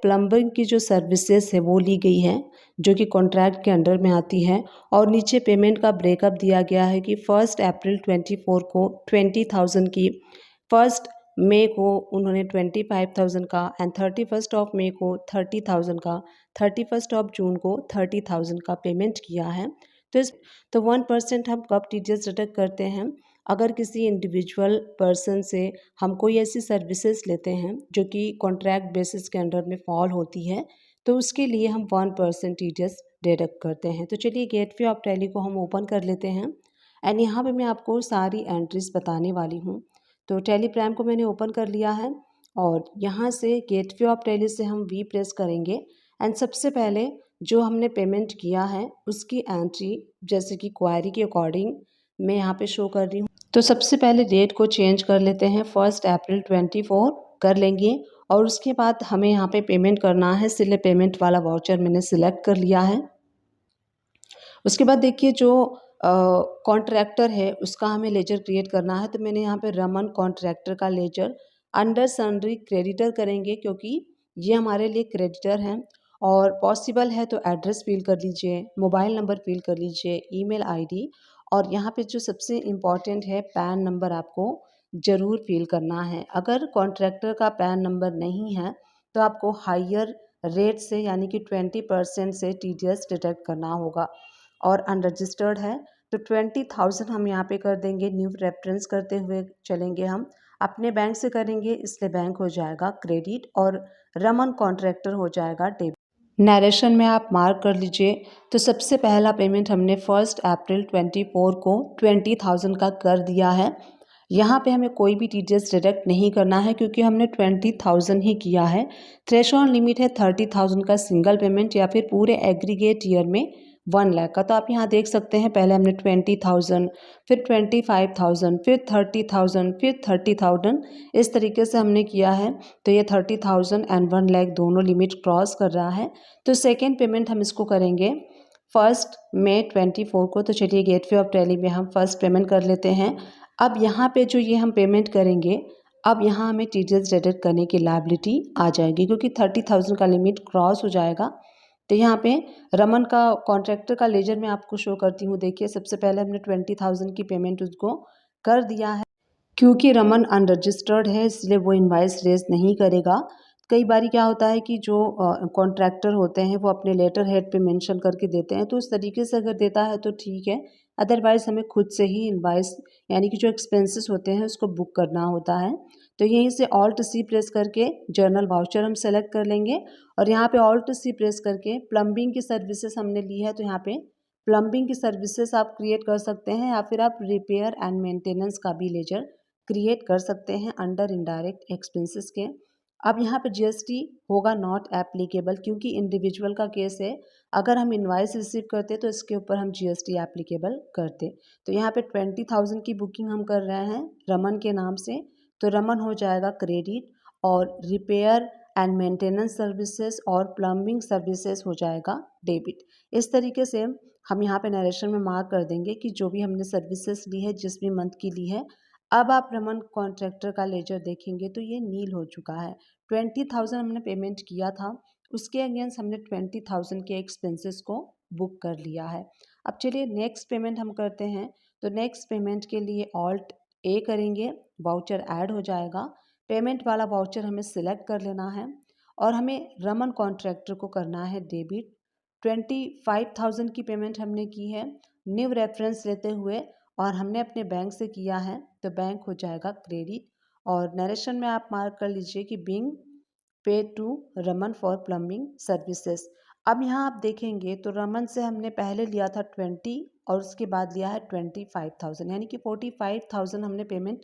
Plumbing की जो services है वो ली गई है, जो कि कॉन्ट्रैक्ट के अंडर में आती है। और नीचे पेमेंट का ब्रेकअप दिया गया है कि 1 अप्रैल 24 को 20,000 की, 1 मई को उन्होंने 25,000 का एंड 31 ऑफ मई को 30,000 का, 31 ऑफ जून को 30,000 का पेमेंट किया है। तो 1% हम कब टीडीएस डिडक्ट करते हैं? अगर किसी इंडिविजुअल पर्सन से हम कोई ऐसी सर्विसेज लेते हैं जो कि कॉन्ट्रैक्ट बेसिस के अंडर में फॉल होती है, तो उसके लिए हम 1% टीडीएस डिडक्ट करते हैं। तो चलिए गेटवे ऑफ टैली को हम ओपन कर लेते हैं एंड यहाँ पे मैं आपको सारी एंट्रीज बताने वाली हूँ। तो टैली प्राइम को मैंने ओपन कर लिया है और यहाँ से गेटवे ऑफ टैली से हम वी प्रेस करेंगे एंड सबसे पहले जो हमने पेमेंट किया है उसकी एंट्री जैसे कि क्वायरी के अकॉर्डिंग मैं यहाँ पे शो कर रही हूँ। तो सबसे पहले डेट को चेंज कर लेते हैं, 1 अप्रैल 24 कर लेंगे और उसके बाद हमें यहाँ पे पेमेंट करना है। इसलिए पेमेंट वाला वाउचर मैंने सिलेक्ट कर लिया है। उसके बाद देखिए जो कॉन्ट्रैक्टर है उसका हमें लेजर क्रिएट करना है। तो मैंने यहाँ पे रमन कॉन्ट्रैक्टर का लेजर अंडर सन्ड्री क्रेडिटर करेंगे क्योंकि ये हमारे लिए क्रेडिटर हैं। और पॉसिबल है तो एड्रेस फिल कर लीजिए, मोबाइल नंबर फिल कर लीजिए, ईमेल आईडी, और यहाँ पे जो सबसे इम्पॉर्टेंट है पैन नंबर आपको ज़रूर फिल करना है। अगर कॉन्ट्रैक्टर का पैन नंबर नहीं है तो आपको हायर रेट से यानी कि 20% से टीडीएस डिडक्ट करना होगा। और अनरजिस्टर्ड है तो 20,000 हम यहाँ पे कर देंगे। न्यू रेफरेंस करते हुए चलेंगे, हम अपने बैंक से करेंगे इसलिए बैंक हो जाएगा क्रेडिट और रमन कॉन्ट्रैक्टर हो जाएगा डेबिट। नरेशन में आप मार्क कर लीजिए। तो सबसे पहला पेमेंट हमने 1 अप्रैल 24 को 20,000 का कर दिया है। यहाँ पे हमें कोई भी टीडीएस डिडक्ट नहीं करना है क्योंकि हमने 20,000 ही किया है। थ्रेशोल्ड लिमिट है 30,000 का सिंगल पेमेंट या फिर पूरे एग्रीगेट ईयर में 1 लाख का। तो आप यहाँ देख सकते हैं पहले हमने 20,000, फिर 25,000, फिर 30,000, फिर 30,000, इस तरीके से हमने किया है। तो ये 30,000 एंड 1 लाख दोनों लिमिट क्रॉस कर रहा है। तो सेकेंड पेमेंट हम इसको करेंगे 1 मई 24 को। तो चलिए गेटवे ऑफ टैली में हम फर्स्ट पेमेंट कर लेते हैं। अब यहाँ पे जो ये हम पेमेंट करेंगे, अब यहाँ हमें टीडीएस डिडक्ट करने की लायबिलिटी आ जाएगी क्योंकि 30,000 का लिमिट क्रॉस हो जाएगा। तो यहाँ पे रमन का कॉन्ट्रैक्टर का लेजर मैं आपको शो करती हूँ। देखिए सबसे पहले हमने 20,000 की पेमेंट उसको कर दिया है। क्योंकि रमन अनरजिस्टर्ड है इसलिए वो इनवाइस रेज नहीं करेगा। कई बार क्या होता है कि जो कॉन्ट्रैक्टर होते हैं वो अपने लेटर हेड पे मेंशन करके देते हैं, तो उस तरीके से अगर देता है तो ठीक है, अदरवाइज हमें खुद से ही इनवाइस यानी कि जो एक्सपेंसेस होते हैं उसको बुक करना होता है। तो यहीं से ऑल्ट सी प्रेस करके जर्नल वाउचर हम सेलेक्ट कर लेंगे और यहाँ पे ऑल्ट सी प्रेस करके प्लम्बिंग की सर्विसेज हमने ली है तो यहाँ पे प्लम्बिंग की सर्विसेज आप क्रिएट कर सकते हैं या फिर आप रिपेयर एंड मेंटेनेंस का भी लेजर क्रिएट कर सकते हैं अंडर इनडायरेक्ट एक्सपेंसेस के। अब यहाँ पे जीएसटी होगा नॉट एप्लीकेबल क्योंकि इंडिविजुअल का केस है। अगर हम इनवाइस रिसीव करते तो इसके ऊपर हम जीएसटी एप्लीकेबल करते। तो यहाँ पे 20,000 की बुकिंग हम कर रहे हैं रमन के नाम से, तो रमन हो जाएगा क्रेडिट और रिपेयर एंड मेंटेनेंस सर्विसेज और प्लम्बिंग सर्विसेज हो जाएगा डेबिट। इस तरीके से हम यहाँ पे नरेशन में मार्क कर देंगे कि जो भी हमने सर्विसेज ली है जिस भी मंथ की ली है। अब आप रमन कॉन्ट्रैक्टर का लेजर देखेंगे तो ये नील हो चुका है। 20,000 हमने पेमेंट किया था, उसके अगेंस्ट हमने 20,000 के एक्सपेंसेस को बुक कर लिया है। अब चलिए नेक्स्ट पेमेंट हम करते हैं। तो नेक्स्ट पेमेंट के लिए ऑल्ट ए करेंगे, वाउचर ऐड हो जाएगा। पेमेंट वाला वाउचर हमें सिलेक्ट कर लेना है और हमें रमन कॉन्ट्रैक्टर को करना है डेबिट। 25,000 की पेमेंट हमने की है न्यू रेफरेंस लेते हुए और हमने अपने बैंक से किया है तो बैंक हो जाएगा क्रेडिट। और नरेशन में आप मार्क कर लीजिए कि being pay to Raman for plumbing services. अब यहाँ आप देखेंगे तो रमन से हमने पहले लिया था 20 और उसके बाद लिया है 25,000 यानी कि 45,000 हमने पेमेंट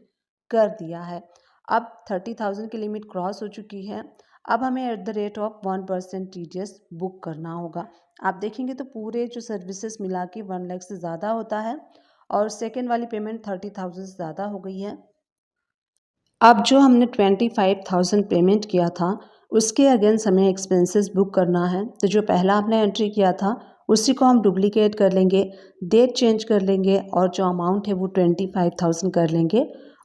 कर दिया है। अब 30,000 की लिमिट क्रॉस हो चुकी है। अब हमें at the rate of 1% TDS book करना होगा। आप देखेंगे तो पूरे जो सर्विसेज मिला के 1 लाख से ज़्यादा होता है और सेकेंड वाली पेमेंट 30,000 से ज़्यादा हो गई है। अब जो हमने 25,000 पेमेंट किया था उसके अगेंस्ट हमें एक्सपेंसेस बुक करना है। तो जो पहला आपने एंट्री किया था उसी को हम डुप्लीकेट कर लेंगे, डेट चेंज कर लेंगे और जो अमाउंट है वो 25,000 कर लेंगे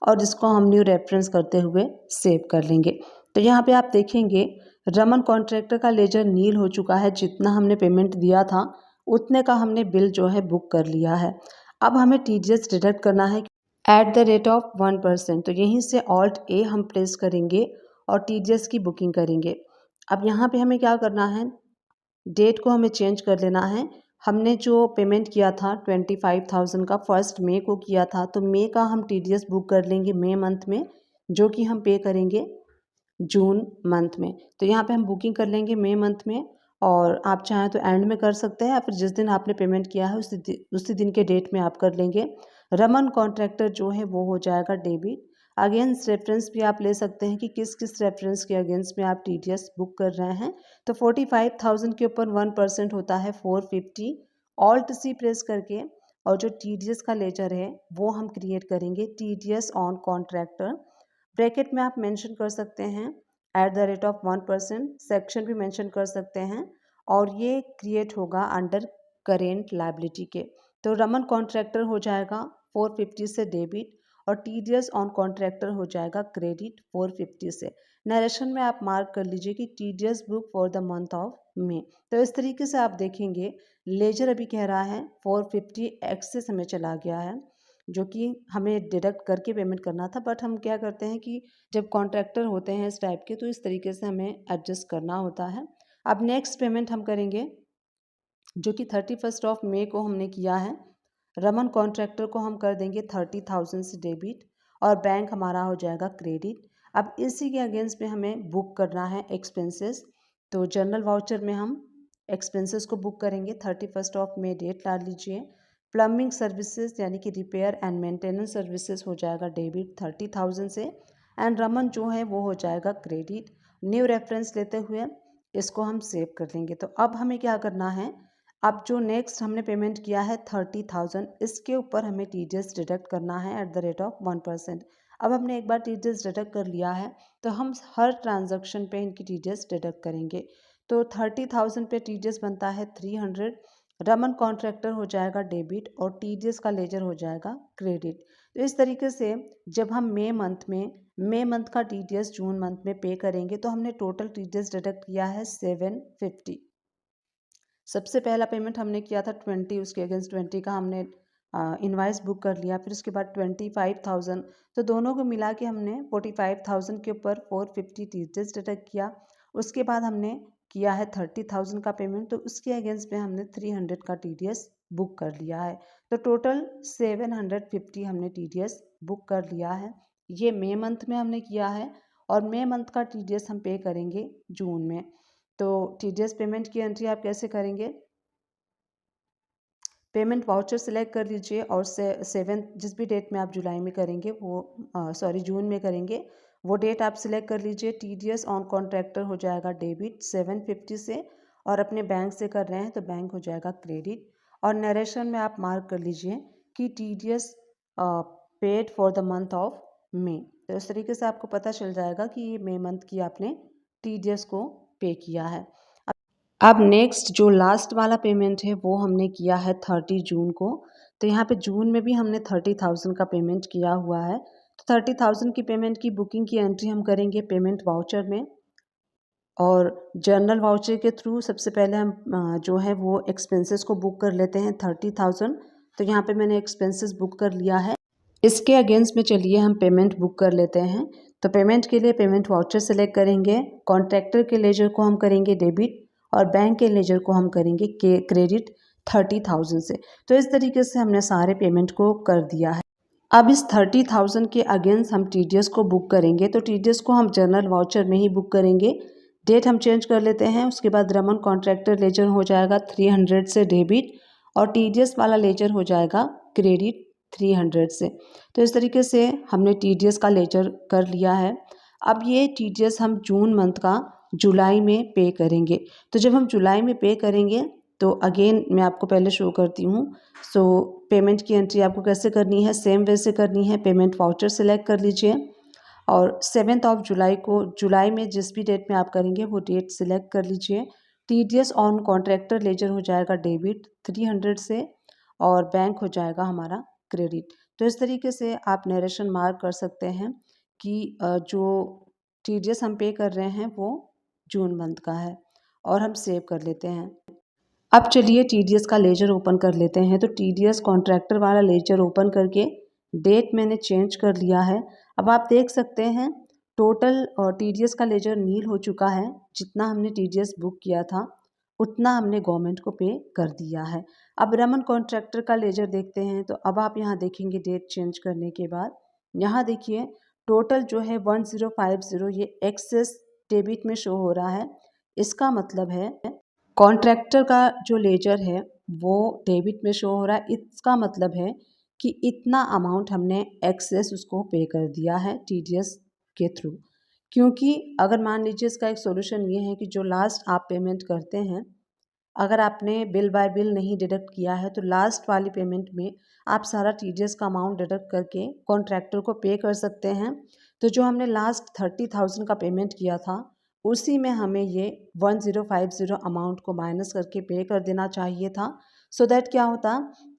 और जिसको हम न्यू रेफरेंस करते हुए सेव कर लेंगे। तो यहाँ पे आप देखेंगे रमन कॉन्ट्रैक्टर का लेजर नील हो चुका है, जितना हमने पेमेंट दिया था उतने का हमने बिल जो है बुक कर लिया है। अब हमें TDS डिडक्ट करना है @1%। तो यहीं से Alt A हम प्रेस करेंगे और TDS की बुकिंग करेंगे। अब यहाँ पे हमें क्या करना है, डेट को हमें चेंज कर लेना है। हमने जो पेमेंट किया था 25,000 का 1 मई को किया था, तो मई का हम TDS बुक कर लेंगे मई मंथ में, जो कि हम पे करेंगे जून मंथ में। तो यहाँ पे हम बुकिंग कर लेंगे मई मंथ में, और आप चाहें तो एंड में कर सकते हैं या फिर जिस दिन आपने पेमेंट किया है उसी दिन के डेट में आप कर लेंगे। रमन कॉन्ट्रैक्टर जो है वो हो जाएगा डेबिट। अगेंस्ट रेफरेंस भी आप ले सकते हैं कि किस किस रेफरेंस के अगेंस्ट में आप TDS बुक कर रहे हैं। तो 45,000 के ऊपर 1% होता है 450। Alt C प्रेस करके और जो TDS का लेजर है वो हम क्रिएट करेंगे, TDS ऑन कॉन्ट्रैक्टर। ब्रैकेट में आप मेंशन कर सकते हैं @1%, सेक्शन भी मेंशन कर सकते हैं, और ये क्रिएट होगा अंडर करेंट लायबिलिटी के। तो रमन कॉन्ट्रैक्टर हो जाएगा 450 से डेबिट और TDS ऑन कॉन्ट्रैक्टर हो जाएगा क्रेडिट 450 से। नरेशन में आप मार्क कर लीजिए कि TDS book for the month of May. तो इस तरीके से आप देखेंगे लेजर अभी कह रहा है 450 एक्सेस हमें चला गया है, जो कि हमें डिडक्ट करके पेमेंट करना था, बट हम क्या करते हैं कि जब कॉन्ट्रैक्टर होते हैं इस टाइप के तो इस तरीके से हमें एडजस्ट करना होता है। अब नेक्स्ट पेमेंट हम करेंगे जो कि 31 मई को हमने किया है। रमन कॉन्ट्रैक्टर को हम कर देंगे 30,000 से डेबिट और बैंक हमारा हो जाएगा क्रेडिट। अब इसी के अगेंस्ट में हमें बुक करना है एक्सपेंसेस। तो जनरल वाउचर में हम एक्सपेंसेस को बुक करेंगे। 31 मई डेट डाल लीजिए। प्लम्बिंग सर्विसेज यानी कि रिपेयर एंड मेंटेनेंस सर्विसेज हो जाएगा डेबिट 30,000 से, एंड रमन जो है वो हो जाएगा क्रेडिट। न्यू रेफरेंस लेते हुए इसको हम सेव कर लेंगे। तो अब हमें क्या करना है, अब जो नेक्स्ट हमने पेमेंट किया है 30,000, इसके ऊपर हमें TDS डिडक्ट करना है @1%। अब हमने एक बार TDS डिडक्ट कर लिया है तो हम हर ट्रांजैक्शन पे इनकी TDS डिडक्ट करेंगे। तो 30,000 पे TDS बनता है 300। रमन कॉन्ट्रैक्टर हो जाएगा डेबिट और TDS का लेजर हो जाएगा क्रेडिट। तो इस तरीके से जब हम मई मंथ का TDS जून मंथ में पे करेंगे तो हमने टोटल TDS डिडक्ट किया है 750। सबसे पहला पेमेंट हमने किया था 20, उसके अगेंस्ट 20 का हमने इनवाइस बुक कर लिया। फिर उसके बाद 25,000, तो दोनों को मिला के हमने 45,000 के ऊपर 450 TDS डिडक्ट किया। उसके बाद हमने किया है 30,000 का पेमेंट, तो उसके अगेंस्ट में हमने 300 का TDS बुक कर लिया है। तो टोटल 750 हमने TDS बुक कर लिया है। ये मई मंथ में हमने किया है और मई मंथ का TDS हम पे करेंगे जून में। तो TDS पेमेंट की एंट्री आप कैसे करेंगे, पेमेंट वाउचर सेलेक्ट कर लीजिए और 7 जिस भी डेट में आप जुलाई में करेंगे वो जून में करेंगे वो डेट आप सिलेक्ट कर लीजिए। TDS ऑन कॉन्ट्रैक्टर हो जाएगा डेबिट 750 से, और अपने बैंक से कर रहे हैं तो बैंक हो जाएगा क्रेडिट। और नरेशन में आप मार्क कर लीजिए कि TDS paid for the month of May. तो इस तरीके से आपको पता चल जाएगा कि ये मई मंथ की आपने TDS को पे किया है। अब नेक्स्ट जो लास्ट वाला पेमेंट है वो हमने किया है 30 जून को। तो यहाँ पे जून में भी हमने 30,000 का पेमेंट किया हुआ है। तो 30,000 की पेमेंट की बुकिंग की एंट्री हम करेंगे पेमेंट वाउचर में, और जर्नल वाउचर के थ्रू सबसे पहले हम जो है वो एक्सपेंसेस को बुक कर लेते हैं 30,000। तो यहाँ पे मैंने एक्सपेंसेस बुक कर लिया है। इसके अगेंस्ट में चलिए हम पेमेंट बुक कर लेते हैं। तो पेमेंट के लिए पेमेंट वाउचर सेलेक्ट करेंगे, कॉन्ट्रैक्टर के लेजर को हम करेंगे डेबिट और बैंक के लेजर को हम करेंगे क्रेडिट 30,000 से। तो इस तरीके से हमने सारे पेमेंट को कर दिया है। अब इस 30,000 के अगेंस्ट हम TDS को बुक करेंगे। तो TDS को हम जनरल वाउचर में ही बुक करेंगे। डेट हम चेंज कर लेते हैं। उसके बाद रमन कॉन्ट्रैक्टर लेजर हो जाएगा 300 से डेबिट और TDS वाला लेजर हो जाएगा क्रेडिट 300 से। तो इस तरीके से हमने TDS का लेजर कर लिया है। अब ये TDS हम जून मंथ का जुलाई में पे करेंगे। तो जब हम जुलाई में पे करेंगे तो अगेन मैं आपको पहले शो करती हूँ। सो पेमेंट की एंट्री आपको कैसे करनी है, सेम वे से करनी है। पेमेंट वाउचर सेलेक्ट कर लीजिए और 7 जुलाई को, जुलाई में जिस भी डेट में आप करेंगे वो डेट सिलेक्ट कर लीजिए। TDS ऑन कॉन्ट्रैक्टर लेजर हो जाएगा डेबिट 300 से और बैंक हो जाएगा हमारा क्रेडिट। तो इस तरीके से आप नरेशन मार्क कर सकते हैं कि जो TDS हम पे कर रहे हैं वो जून मंथ का है और हम सेव कर लेते हैं। अब चलिए TDS का लेजर ओपन कर लेते हैं। तो TDS कॉन्ट्रैक्टर वाला लेजर ओपन करके डेट मैंने चेंज कर लिया है। अब आप देख सकते हैं टोटल TDS का लेजर नील हो चुका है। जितना हमने TDS बुक किया था उतना हमने गवर्नमेंट को पे कर दिया है। अब रमन कॉन्ट्रैक्टर का लेजर देखते हैं। तो अब आप यहाँ देखेंगे डेट चेंज करने के बाद यहाँ देखिए टोटल जो है 1050 ये एक्सेस डेबिट में शो हो रहा है। इसका मतलब है कॉन्ट्रैक्टर का जो लेजर है वो डेबिट में शो हो रहा है। इसका मतलब है कि इतना अमाउंट हमने एक्सेस उसको पे कर दिया है TDS के थ्रू। क्योंकि अगर मान लीजिए इसका एक सॉल्यूशन ये है कि जो लास्ट आप पेमेंट करते हैं, अगर आपने बिल बाय बिल नहीं डिडक्ट किया है तो लास्ट वाली पेमेंट में आप सारा TDS का अमाउंट डिडक्ट करके कॉन्ट्रैक्टर को पे कर सकते हैं। तो जो हमने लास्ट 30,000 का पेमेंट किया था उसी में हमें ये 1050 अमाउंट को माइनस करके पे कर देना चाहिए था। सो दैट क्या होता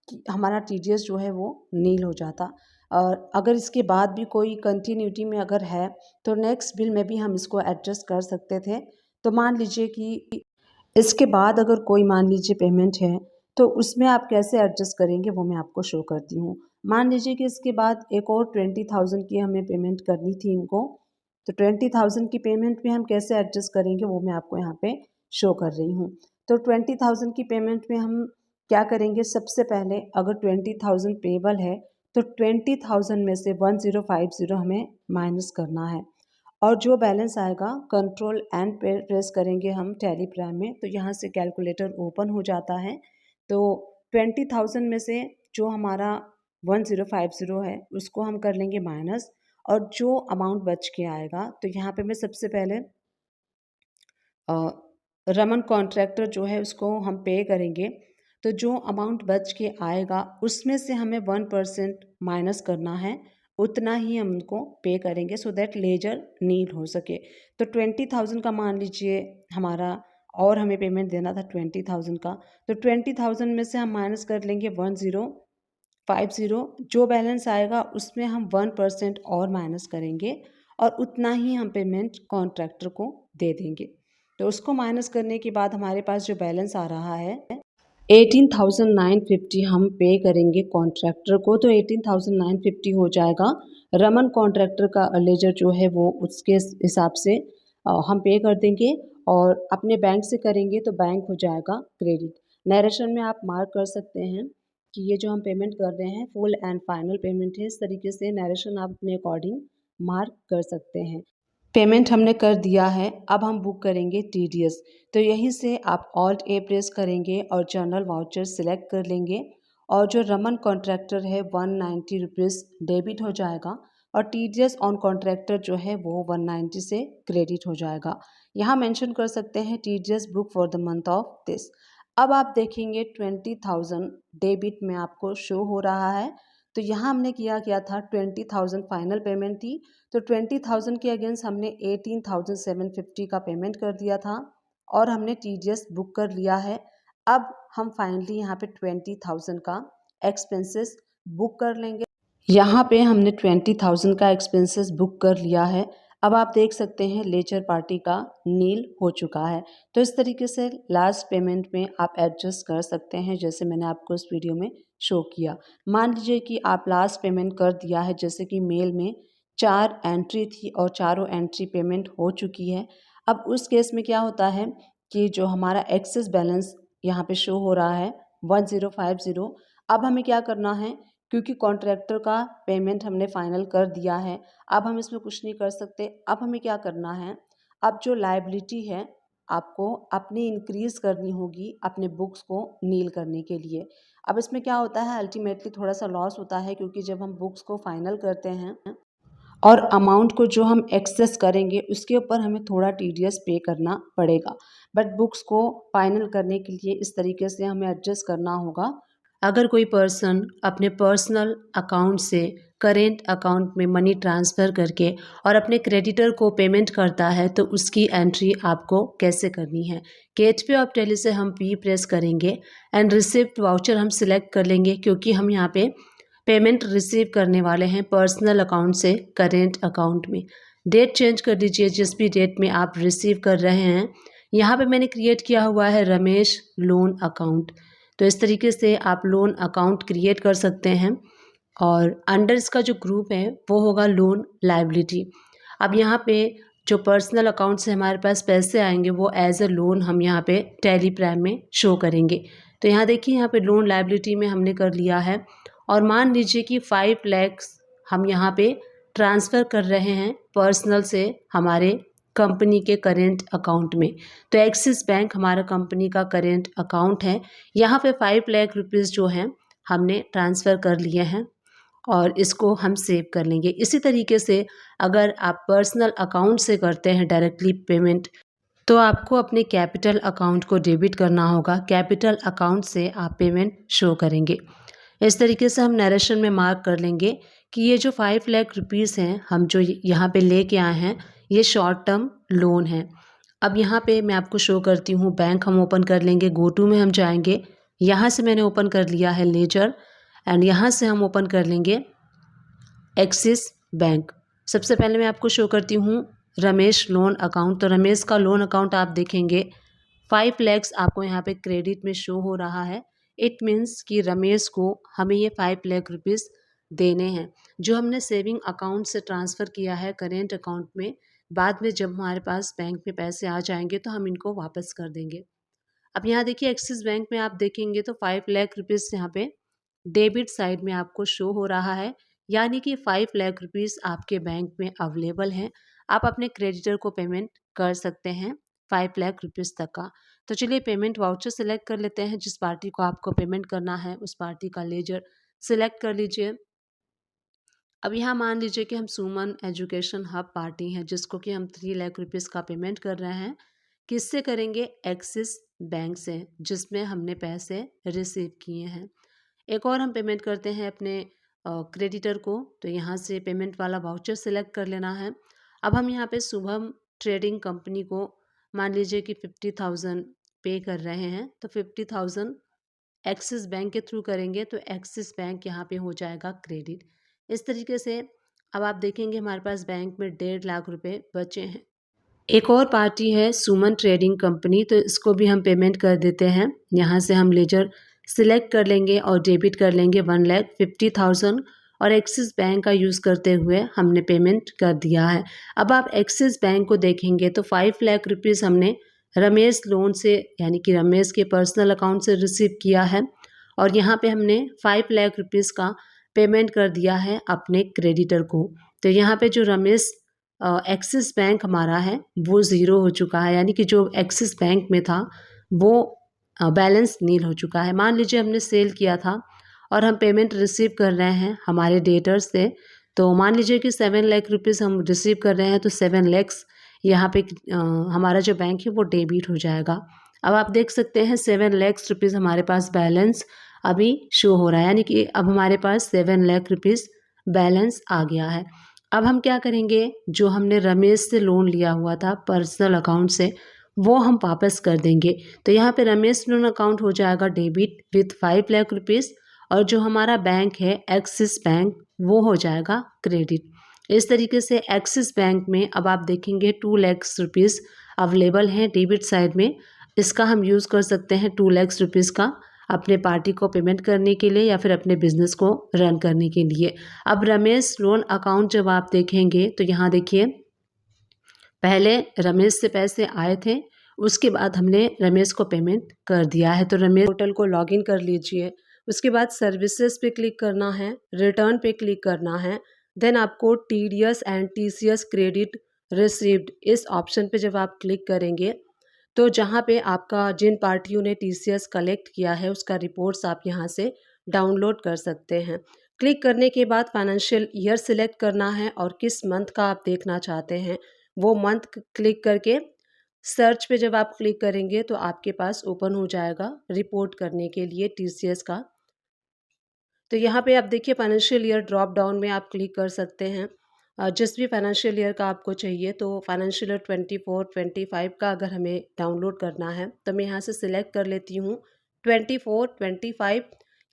कि हमारा TDS जो है वो नील हो जाता। और अगर इसके बाद भी कोई कंटिन्यूटी में अगर है तो नेक्स्ट बिल में भी हम इसको एडजस्ट कर सकते थे। तो मान लीजिए कि इसके बाद अगर कोई मान लीजिए पेमेंट है तो उसमें आप कैसे एडजस्ट करेंगे वो मैं आपको शो करती हूँ। मान लीजिए कि इसके बाद एक और 20,000 की हमें पेमेंट करनी थी इनको। तो 20,000 की पेमेंट में हम कैसे एडजस्ट करेंगे वो मैं आपको यहाँ पे शो कर रही हूँ। तो 20,000 की पेमेंट में हम क्या करेंगे, सबसे पहले अगर 20,000 पेबल है तो 20,000 में से 1050 हमें माइनस करना है और जो बैलेंस आएगा कंट्रोल एंड प्रेस करेंगे हम टैली प्राइम में तो यहाँ से कैलकुलेटर ओपन हो जाता है। तो 20,000 में से जो हमारा 1050 है उसको हम कर लेंगे माइनस और जो अमाउंट बच के आएगा तो यहाँ पे मैं सबसे पहले रमन कॉन्ट्रैक्टर जो है उसको हम पे करेंगे। तो जो अमाउंट बच के आएगा उसमें से हमें 1% माइनस करना है, उतना ही हम उनको पे करेंगे सो दैट लेजर नील हो सके। तो 20,000 का मान लीजिए हमारा और हमें पेमेंट देना था 20,000 का। तो 20,000 में से हम माइनस कर लेंगे 1050, जो बैलेंस आएगा उसमें हम 1% और माइनस करेंगे और उतना ही हम पेमेंट कॉन्ट्रैक्टर को दे देंगे। तो उसको माइनस करने के बाद हमारे पास जो बैलेंस आ रहा है 18,950 हम पे करेंगे कॉन्ट्रैक्टर को। तो 18,950 हो जाएगा। रमन कॉन्ट्रैक्टर का लेजर जो है वो उसके हिसाब से हम पे कर देंगे और अपने बैंक से करेंगे तो बैंक हो जाएगा क्रेडिट। नरेशन में आप मार्क कर सकते हैं कि ये जो हम पेमेंट कर रहे हैं फुल एंड फाइनल पेमेंट है। इस तरीके से नरेशन आप अपने अकॉर्डिंग मार्क कर सकते हैं। पेमेंट हमने कर दिया है, अब हम बुक करेंगे TDS। तो यहीं से आप ऑल्ट A प्रेस करेंगे और जर्नल वाउचर सिलेक्ट कर लेंगे और जो रमन कॉन्ट्रैक्टर है 190 रुपीज़ डेबिट हो जाएगा और TDS ऑन कॉन्ट्रैक्टर जो है वो 190 से क्रेडिट हो जाएगा। यहाँ मेंशन कर सकते हैं TDS book for the month of this. अब आप देखेंगे 20,000 डेबिट में आपको शो हो रहा है। तो यहाँ हमने किया था 20,000 फाइनल पेमेंट थी। तो 20,000 के अगेंस्ट हमने 18,750 का पेमेंट कर दिया था और हमने TDS बुक कर लिया है। अब हम फाइनली यहाँ पे 20,000 का एक्सपेंसेस बुक कर लेंगे। यहाँ पे हमने 20,000 का एक्सपेंसेस बुक कर लिया है। अब आप देख सकते हैं लेजर पार्टी का नील हो चुका है। तो इस तरीके से लास्ट पेमेंट में आप एडजस्ट कर सकते हैं जैसे मैंने आपको इस वीडियो में शो किया। मान लीजिए कि आप लास्ट पेमेंट कर दिया है, जैसे कि मेल में 4 एंट्री थी और चारों एंट्री पेमेंट हो चुकी है। अब उस केस में क्या होता है कि जो हमारा एक्सेस बैलेंस यहाँ पे शो हो रहा है 1050। अब हमें क्या करना है, क्योंकि कॉन्ट्रैक्टर का पेमेंट हमने फाइनल कर दिया है, अब हम इसमें कुछ नहीं कर सकते। अब हमें क्या करना है, अब जो लायबिलिटी है आपको अपनी इंक्रीज़ करनी होगी अपने बुक्स को नील करने के लिए। अब इसमें क्या होता है, अल्टीमेटली थोड़ा सा लॉस होता है क्योंकि जब हम बुक्स को फाइनल करते हैं और अमाउंट को जो हम एक्सेस करेंगे उसके ऊपर हमें थोड़ा TDS पे करना पड़ेगा। बट बुक्स को फाइनल करने के लिए इस तरीके से हमें एडजस्ट करना होगा। अगर कोई पर्सन अपने पर्सनल अकाउंट से करेंट अकाउंट में मनी ट्रांसफ़र करके और अपने क्रेडिटर को पेमेंट करता है तो उसकी एंट्री आपको कैसे करनी है। गेटवे ऑफ टैली से हम P प्रेस करेंगे एंड रिसिप्ट वाउचर हम सिलेक्ट कर लेंगे क्योंकि हम यहाँ पे पेमेंट रिसीव करने वाले हैं पर्सनल अकाउंट से करेंट अकाउंट में। डेट चेंज कर दीजिए जिस भी डेट में आप रिसीव कर रहे हैं। यहाँ पे मैंने क्रिएट किया हुआ है रमेश लोन अकाउंट। तो इस तरीके से आप लोन अकाउंट क्रिएट कर सकते हैं और अंडर इसका जो ग्रुप है वो होगा लोन लायबिलिटी। अब यहाँ पे जो पर्सनल अकाउंट से हमारे पास पैसे आएंगे वो एज अ लोन हम यहाँ पे टैली प्राइम में शो करेंगे। तो यहाँ देखिए यहाँ पे लोन लायबिलिटी में हमने कर लिया है और मान लीजिए कि 5 लाख हम यहाँ पे ट्रांसफ़र कर रहे हैं पर्सनल से हमारे कंपनी के करेंट अकाउंट में। तो एक्सिस बैंक हमारा कंपनी का करेंट अकाउंट है। यहाँ पे 5 लाख रुपीज़ जो हैं हमने ट्रांसफ़र कर लिए हैं और इसको हम सेव कर लेंगे। इसी तरीके से अगर आप पर्सनल अकाउंट से करते हैं डायरेक्टली पेमेंट तो आपको अपने कैपिटल अकाउंट को डेबिट करना होगा। कैपिटल अकाउंट से आप पेमेंट शो करेंगे। इस तरीके से हम नरेशन में मार्क कर लेंगे कि ये जो 5 लाख रुपीज़ हैं हम जो यहाँ पे लेके आए हैं ये शॉर्ट टर्म लोन है। अब यहाँ पे मैं आपको शो करती हूँ। बैंक हम ओपन कर लेंगे, गो टू में हम जाएंगे। यहाँ से मैंने ओपन कर लिया है लेजर एंड यहाँ से हम ओपन कर लेंगे एक्सिस बैंक। सबसे पहले मैं आपको शो करती हूँ रमेश लोन अकाउंट। तो रमेश का लोन अकाउंट आप देखेंगे 5 लैक्स आपको यहाँ पे क्रेडिट में शो हो रहा है। इट मीन्स कि रमेश को हमें ये 5 लाख रुपीज़ देने हैं जो हमने सेविंग अकाउंट से ट्रांसफ़र किया है करेंट अकाउंट में। बाद में जब हमारे पास बैंक में पैसे आ जाएंगे तो हम इनको वापस कर देंगे। अब यहाँ देखिए एक्सिस बैंक में आप देखेंगे तो 5 लाख रुपीज़ यहाँ पे डेबिट साइड में आपको शो हो रहा है, यानी कि 5 लाख रुपीज़ आपके बैंक में अवेलेबल हैं। आप अपने क्रेडिटर को पेमेंट कर सकते हैं 5 लाख रुपीज़ तक का। तो चलिए पेमेंट वाउचर सेलेक्ट कर लेते हैं। जिस पार्टी को आपको पेमेंट करना है उस पार्टी का लेजर सेलेक्ट कर लीजिए। अब यहाँ मान लीजिए कि हम सुमन एजुकेशन हब पार्टी हैं जिसको कि हम 3 लाख रुपीज़ का पेमेंट कर रहे हैं। किससे करेंगे? एक्सिस बैंक से, जिसमें हमने पैसे रिसीव किए हैं। एक और हम पेमेंट करते हैं अपने क्रेडिटर को। तो यहाँ से पेमेंट वाला वाउचर सेलेक्ट कर लेना है। अब हम यहाँ पे शुभम ट्रेडिंग कंपनी को मान लीजिए कि 50,000 पे कर रहे हैं। तो 50,000 एक्सिस बैंक के थ्रू करेंगे तो एक्सिस बैंक यहाँ पे हो जाएगा क्रेडिट। इस तरीके से अब आप देखेंगे हमारे पास बैंक में 1.5 लाख रुपए बचे हैं। एक और पार्टी है सुमन ट्रेडिंग कंपनी, तो इसको भी हम पेमेंट कर देते हैं। यहाँ से हम लेजर सिलेक्ट कर लेंगे और डेबिट कर लेंगे 1,50,000 और एक्सिस बैंक का यूज़ करते हुए हमने पेमेंट कर दिया है। अब आप एक्सिस बैंक को देखेंगे तो 5 लाख रुपीज़ हमने रमेश लोन से यानी कि रमेश के पर्सनल अकाउंट से रिसीव किया है और यहाँ पे हमने 5 लाख रुपीज़ का पेमेंट कर दिया है अपने क्रेडिटर को। तो यहाँ पे जो रमेश एक्सिस बैंक हमारा है वो ज़ीरो हो चुका है, यानी कि जो एक्सिस बैंक में था वो बैलेंस नील हो चुका है। मान लीजिए हमने सेल किया था और हम पेमेंट रिसीव कर रहे हैं हमारे डेटर्स से। तो मान लीजिए कि 7 लाख रुपीज़ हम रिसीव कर रहे हैं तो 7 लैक्स यहाँ पे हमारा जो बैंक है वो डेबिट हो जाएगा। अब आप देख सकते हैं 7 लैक्स रुपीज़ हमारे पास बैलेंस अभी शो हो रहा है, यानी कि अब हमारे पास 7 लाख रुपीज़ बैलेंस आ गया है। अब हम क्या करेंगे, जो हमने रमेश से लोन लिया हुआ था पर्सनल अकाउंट से वो हम वापस कर देंगे। तो यहाँ पे रमेश लोन अकाउंट हो जाएगा डेबिट विथ 5 लाख रुपीज़ और जो हमारा बैंक है एक्सिस बैंक वो हो जाएगा क्रेडिट। इस तरीके से एक्सिस बैंक में अब आप देखेंगे 2 लाख रुपीज़ अवेलेबल हैं डेबिट साइड में। इसका हम यूज़ कर सकते हैं 2 लाख रुपीज़ का अपने पार्टी को पेमेंट करने के लिए या फिर अपने बिजनेस को रन करने के लिए। अब रमेश लोन अकाउंट जब आप देखेंगे तो यहाँ देखिए पहले रमेश से पैसे आए थे, उसके बाद हमने रमेश को पेमेंट कर दिया है। तो रमेश पोर्टल को लॉगिन कर लीजिए। उसके बाद सर्विसेज पे क्लिक करना है, रिटर्न पे क्लिक करना है, देन आपको TDS and TCS credit received इस ऑप्शन पे जब आप क्लिक करेंगे तो जहाँ पे आपका जिन पार्टियों ने TCS कलेक्ट किया है उसका रिपोर्ट्स आप यहाँ से डाउनलोड कर सकते हैं। क्लिक करने के बाद फाइनेंशियल ईयर सिलेक्ट करना है और किस मंथ का आप देखना चाहते हैं वो मंथ क्लिक करके सर्च पे जब आप क्लिक करेंगे तो आपके पास ओपन हो जाएगा रिपोर्ट करने के लिए TCS का। तो यहाँ पे आप देखिए फाइनेंशियल ईयर ड्रॉप डाउन में आप क्लिक कर सकते हैं। जिस भी फाइनेंशियल ईयर का आपको चाहिए, तो फाइनेंशियल ईयर 24-25 का अगर हमें डाउनलोड करना है तो मैं यहाँ से सिलेक्ट कर लेती हूँ 24-25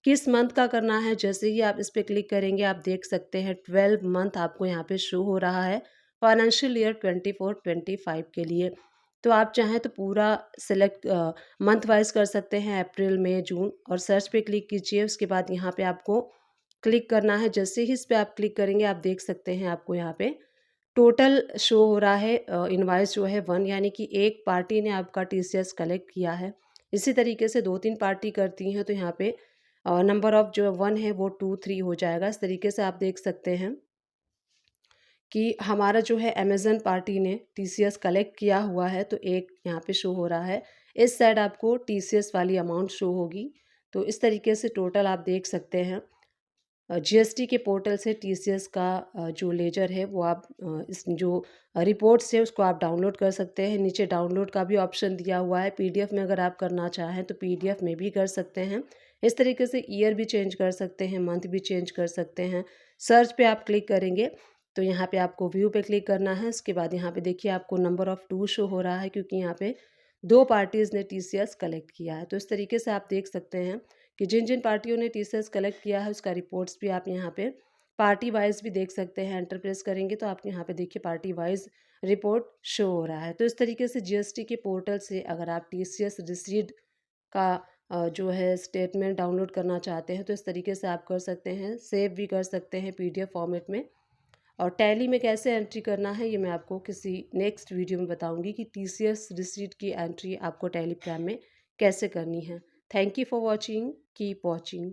किस मंथ का करना है। जैसे ही आप इस पर क्लिक करेंगे आप देख सकते हैं 12 मंथ आपको यहाँ पे शो हो रहा है। फाइनेंशियल ईयर 24-25 के लिए। तो आप चाहें तो पूरा सेलेक्ट मंथ वाइज कर सकते हैं, अप्रैल, मई, जून, और सर्च पे क्लिक कीजिए। उसके बाद यहाँ पे आपको क्लिक करना है। जैसे ही इस पे आप क्लिक करेंगे आप देख सकते हैं आपको यहाँ पे टोटल शो हो रहा है, इनवॉइस जो है 1, यानी कि एक पार्टी ने आपका टीसीएस कलेक्ट किया है। इसी तरीके से 2-3 पार्टी करती हैं तो यहाँ पे नंबर ऑफ जो 1 है वो 2-3 हो जाएगा। इस तरीके से आप देख सकते हैं कि हमारा जो है अमेज़न पार्टी ने टीसीएस कलेक्ट किया हुआ है, तो एक यहाँ पे शो हो रहा है। इस साइड आपको टीसीएस वाली अमाउंट शो होगी। तो इस तरीके से टोटल आप देख सकते हैं। जीएसटी के पोर्टल से टीसीएस का जो लेजर है वो आप इस जो रिपोर्ट्स है उसको आप डाउनलोड कर सकते हैं। नीचे डाउनलोड का भी ऑप्शन दिया हुआ है। पीडीएफ में अगर आप करना चाहें तो पीडीएफ में भी कर सकते हैं। इस तरीके से ईयर भी चेंज कर सकते हैं, मंथ भी चेंज कर सकते हैं। सर्च पे आप क्लिक करेंगे तो यहाँ पे आपको व्यू पे क्लिक करना है। उसके बाद यहाँ पे देखिए आपको नंबर ऑफ़ 2 शो हो रहा है, क्योंकि यहाँ पे 2 पार्टीज़ ने टीसीएस कलेक्ट किया है। तो इस तरीके से आप देख सकते हैं कि जिन जिन पार्टियों ने टीसीएस कलेक्ट किया है उसका रिपोर्ट्स भी आप यहाँ पे पार्टी वाइज भी देख सकते हैं। एंटर प्रेस करेंगे तो आप यहाँ पे देखिए पार्टी वाइज रिपोर्ट शो हो रहा है। तो इस तरीके से जीएसटी के पोर्टल से अगर आप टीसीएस रिसीट का जो है स्टेटमेंट डाउनलोड करना चाहते हैं तो इस तरीके से आप कर सकते हैं। सेव भी कर सकते हैं पीडीएफ फॉर्मेट में। और टैली में कैसे एंट्री करना है ये मैं आपको किसी नेक्स्ट वीडियो में बताऊंगी कि टीसीएस रिसीट की एंट्री आपको टैली प्लान में कैसे करनी है। Thank you for watching, keep watching.